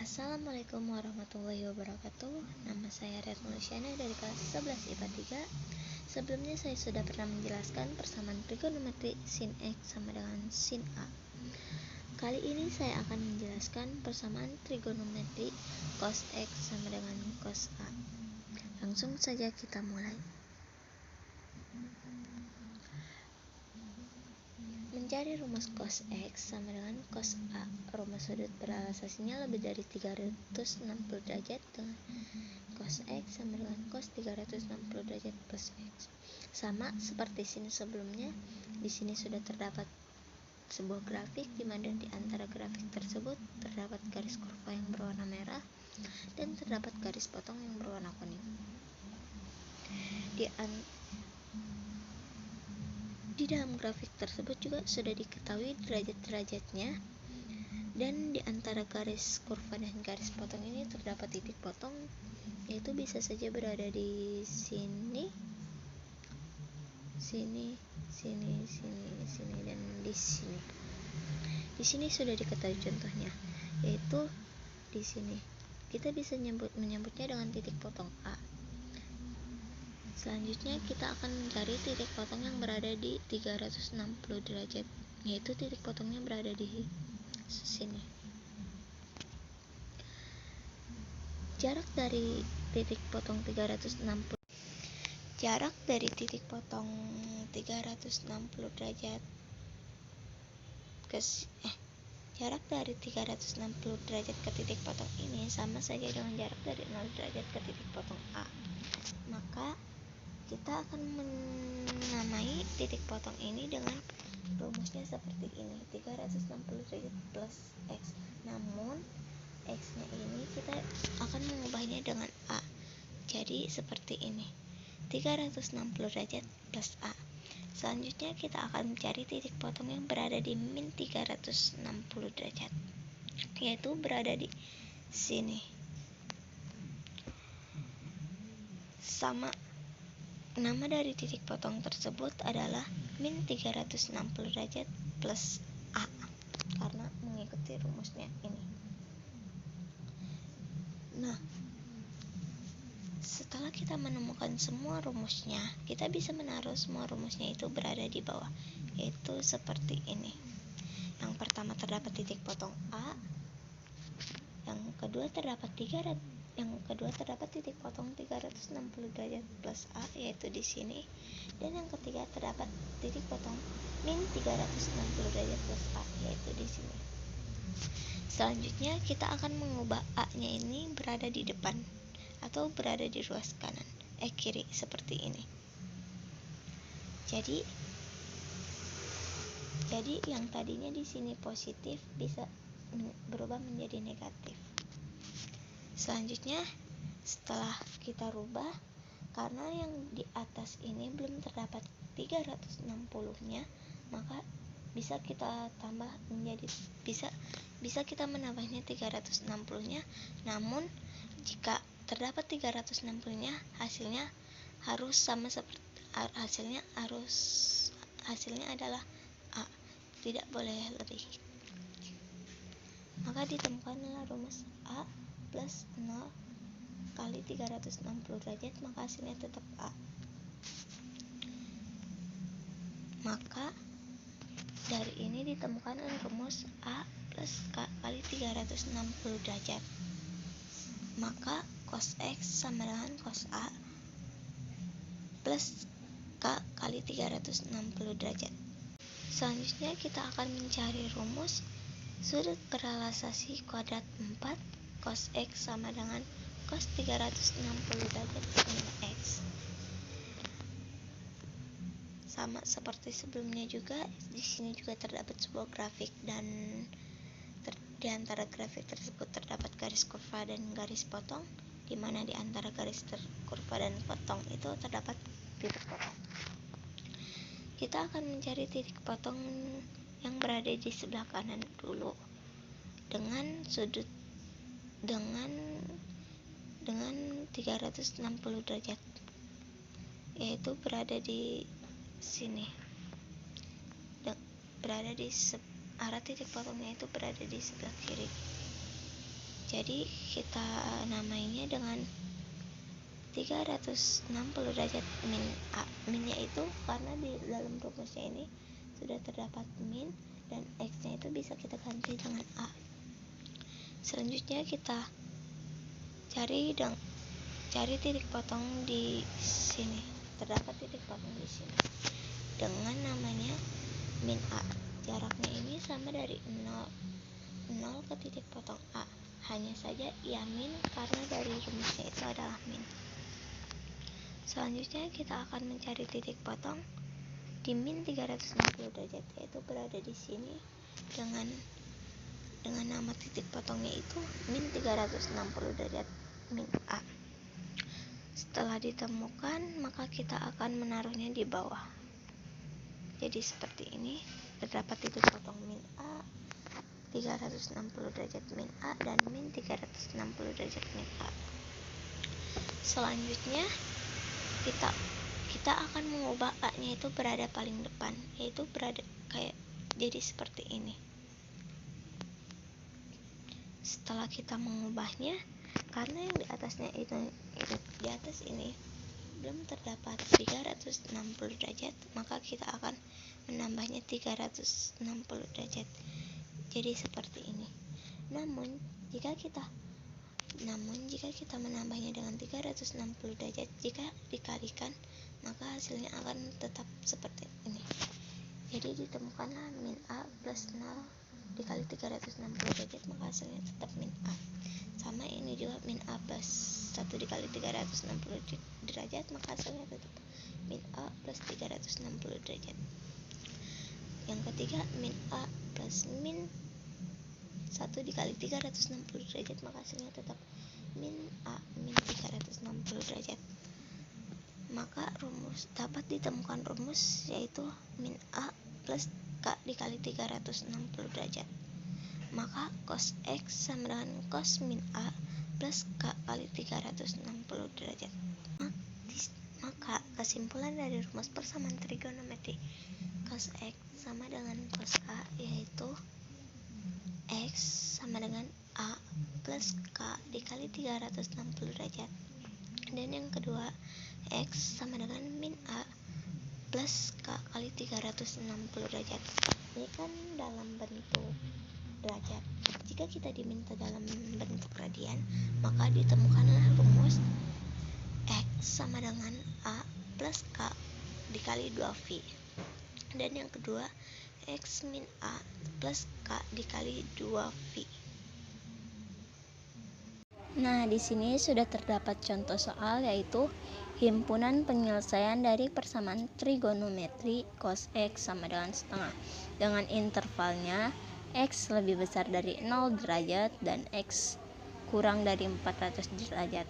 Assalamualaikum warahmatullahi wabarakatuh. Nama saya Retno Luciana dari kelas 11 IPA 3. Sebelumnya saya sudah pernah menjelaskan persamaan trigonometri sin X sama dengan sin A. Kali ini saya akan menjelaskan persamaan trigonometri cos X sama dengan cos A. Langsung saja kita mulai. Mencari rumus cos X sama dengan cos A. Rumus sudut berealisasinya lebih dari 360 derajat dengan cos X sama dengan cos 360 derajat plus X. Sama seperti sini sebelumnya, di sini sudah terdapat sebuah grafik di mana di antara grafik tersebut terdapat garis kurva yang berwarna merah dan terdapat garis potong yang berwarna kuning. Di dalam grafik tersebut juga sudah diketahui derajat-derajatnya, dan di antara garis kurva dan garis potong ini terdapat titik potong, yaitu bisa saja berada di sini, dan di sini. Di sini sudah diketahui contohnya, yaitu di sini. Kita bisa menyebutnya dengan titik potong A. Selanjutnya kita akan mencari titik potong yang berada di 360 derajat, yaitu titik potongnya berada di sini. Jarak dari titik potong 360 derajat jarak dari 360 derajat ke titik potong ini sama saja dengan jarak dari 0 derajat ke titik potong A. Maka kita akan menamai titik potong ini dengan rumusnya seperti ini, 360 derajat plus X. Namun X-nya ini kita akan mengubahnya dengan A. Jadi seperti ini, 360 derajat plus A. Selanjutnya kita akan mencari titik potong yang berada di min 360 derajat, yaitu berada di sini. Sama, nama dari titik potong tersebut adalah min 360 derajat plus A, karena mengikuti rumusnya ini. Nah, setelah kita menemukan semua rumusnya, kita bisa menaruh semua rumusnya itu berada di bawah, yaitu seperti ini. Yang pertama terdapat titik potong A, yang kedua terdapat titik potong 360 derajat plus A, yaitu di sini, dan yang ketiga terdapat titik potong min 360 derajat plus A, yaitu di sini. Selanjutnya kita akan mengubah A-nya ini berada di depan atau berada di ruas kiri seperti ini. Jadi yang tadinya di sini positif bisa berubah menjadi negatif. Selanjutnya setelah kita rubah, karena yang di atas ini belum terdapat 360-nya, maka bisa kita tambah menjadi bisa kita menambahnya 360-nya. Namun jika terdapat 360-nya, hasilnya harus sama seperti hasilnya adalah A, tidak boleh lebih. Maka ditemukanlah rumus A plus 0 kali 360 derajat, maka hasilnya tetap A. Maka dari ini ditemukan rumus A plus K kali 360 derajat. Maka cos X sama dengan cos A plus K kali 360 derajat. Selanjutnya kita akan mencari rumus sudut berealisasi kuadrat 4 cos X sama dengan cos 360 derajat sin X. Sama seperti sebelumnya juga, di sini juga terdapat sebuah grafik, dan di antara grafik tersebut terdapat garis kurva dan garis potong, di mana di antara garis kurva dan potong itu terdapat titik potong. Kita akan mencari titik potong yang berada di sebelah kanan dulu dengan sudut dengan 360 derajat, yaitu berada di sini. Arah titik potongnya itu berada di sebelah kiri. Jadi kita namainya dengan 360 derajat min A. Minnya itu karena di dalam rumusnya ini sudah terdapat min dan X-nya itu bisa kita ganti dengan A. Selanjutnya kita cari titik potong di sini. Terdapat titik potong di sini dengan namanya min A. Jaraknya ini sama dari 0 ke titik potong A. Hanya saja ia min karena dari rumusnya itu adalah min. Selanjutnya kita akan mencari titik potong di min 360 derajat, yaitu berada di sini dengan nama titik potongnya itu min 360 derajat min A. Setelah ditemukan, maka kita akan menaruhnya di bawah. Jadi seperti ini, terdapat titik potong min A, 360 derajat min A, dan min 360 derajat min A. Selanjutnya kita akan mengubah A-nya itu berada paling depan, yaitu berada kayak jadi seperti ini. Setelah kita mengubahnya, karena yang di atasnya itu di atas ini belum terdapat 360 derajat, maka kita akan menambahnya 360 derajat. Jadi seperti ini. Namun jika kita menambahnya dengan 360 derajat, jika dikalikan, maka hasilnya akan tetap seperti ini. Jadi ditemukanlah min A plus 0 dikali 360 derajat, maka hasilnya tetap min A. Sama ini juga min A plus 1 dikali 360 derajat, maka hasilnya tetap min A plus 360 derajat. Yang ketiga, min A plus min 1 dikali 360 derajat, maka hasilnya tetap min A min 360 derajat. Maka dapat ditemukan rumus, yaitu min A plus K dikali 360 derajat. Maka cos X sama dengan cos min A plus K kali 360 derajat. Maka kesimpulan dari rumus persamaan trigonometri cos X sama dengan cos A, yaitu X sama dengan A plus K dikali 360 derajat. Dan yang kedua, X sama dengan min A plus K kali 360 derajat. Ini kan dalam bentuk derajat. Jika kita diminta dalam bentuk radian, maka ditemukanlah rumus X sama dengan A plus K dikali 2V. Dan yang kedua, X min A plus K dikali 2V. Nah, di sini sudah terdapat contoh soal, yaitu himpunan penyelesaian dari persamaan trigonometri cos X sama dengan setengah dengan intervalnya X lebih besar dari 0 derajat dan X kurang dari 400 derajat.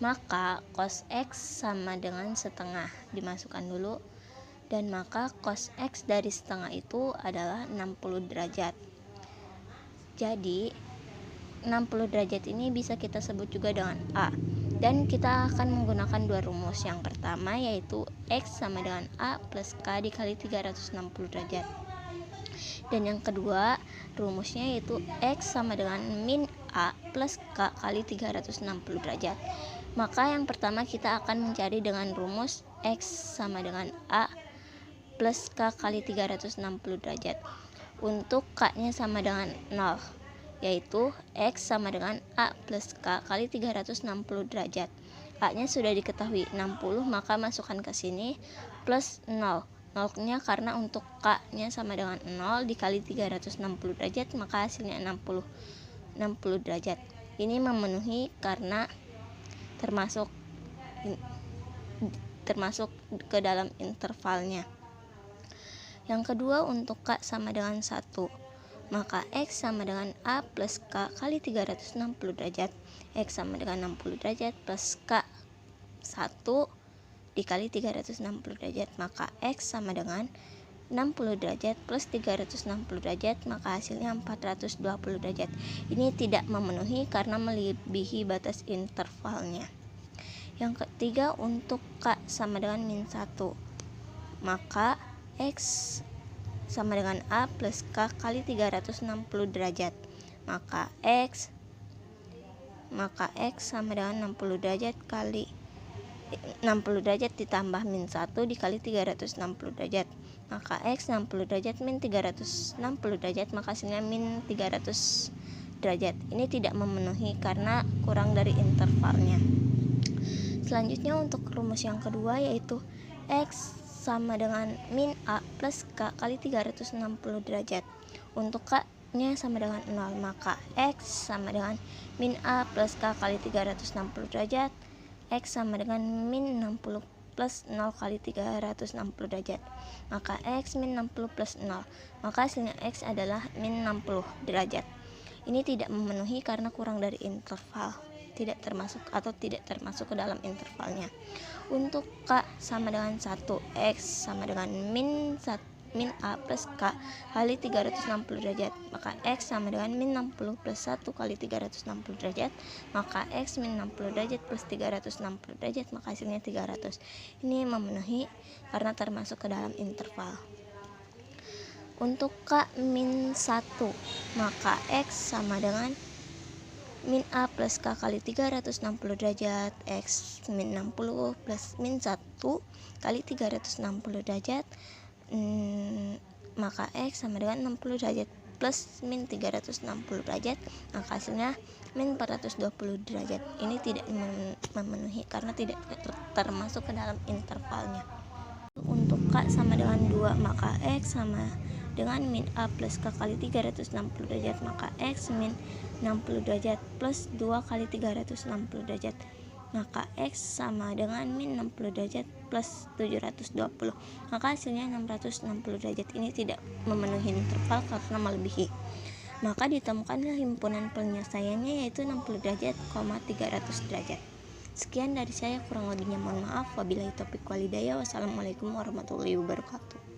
Maka cos X sama dengan setengah dimasukkan dulu, dan maka cos X dari setengah itu adalah 60 derajat. Jadi 60 derajat ini bisa kita sebut juga dengan A. Dan kita akan menggunakan dua rumus. Yang pertama yaitu X sama dengan A plus K dikali 360 derajat. Dan yang kedua rumusnya yaitu X sama dengan min A plus K kali 360 derajat. Maka yang pertama kita akan mencari dengan rumus X sama dengan A plus K kali 360 derajat. Untuk K-nya sama dengan 0, yaitu X sama dengan A plus K kali 360 derajat. A-nya sudah diketahui 60, maka masukkan ke sini plus 0. 0-nya karena untuk K-nya sama dengan 0 dikali 360 derajat, maka hasilnya 60 derajat. Ini memenuhi karena termasuk ke dalam intervalnya. Yang kedua untuk K sama dengan 1, maka X sama dengan A plus K kali 360 derajat. X sama dengan 60 derajat plus K 1 dikali 360 derajat, maka X sama dengan 60 derajat plus 360 derajat, maka hasilnya 420 derajat. Ini tidak memenuhi karena melebihi batas intervalnya. Yang ketiga untuk K sama dengan min 1, maka X sama dengan A plus K kali 360 derajat, maka X maka X sama dengan 60 derajat kali 60 derajat ditambah min 1 dikali 360 derajat, maka X 60 derajat min 360 derajat, maka hasilnya min 300 derajat. Ini tidak memenuhi karena kurang dari intervalnya. Selanjutnya untuk rumus yang kedua yaitu X sama dengan min A plus K kali 360 derajat. Untuk K nya sama dengan 0, maka X sama dengan min A plus K kali 360 derajat. X sama dengan min 60 plus 0 kali 360 derajat, maka X min 60 plus 0, maka hasilnya X adalah min 60 derajat. Ini tidak memenuhi karena kurang dari interval, tidak termasuk ke dalam intervalnya. Untuk K sama dengan 1, X sama dengan min A plus K kali 360 derajat, maka X sama dengan min 60 plus 1 kali 360 derajat, maka X min 60 derajat plus 360 derajat, maka hasilnya 300. Ini memenuhi karena termasuk ke dalam interval. Untuk K min 1, maka X sama dengan min A plus K kali 360 derajat, X min 60 plus min 1 kali 360 derajat, maka X sama dengan 60 derajat plus min 360 derajat, maka hasilnya min 420 derajat. Ini tidak memenuhi karena tidak termasuk ke dalam intervalnya. Untuk K sama dengan 2, maka X sama dengan min A plus K kali 360 derajat, maka X min 60 derajat plus 2 kali 360 derajat, maka X sama dengan min 60 derajat plus 720, maka hasilnya 660 derajat. Ini tidak memenuhi interval karena melebihi, maka ditemukanlah himpunan penyelesaiannya yaitu 60 derajat, 300 derajat. Sekian dari saya, kurang lebihnya mohon maaf. Wabillahi taufiq walhidayah. Wassalamualaikum warahmatullahi wabarakatuh.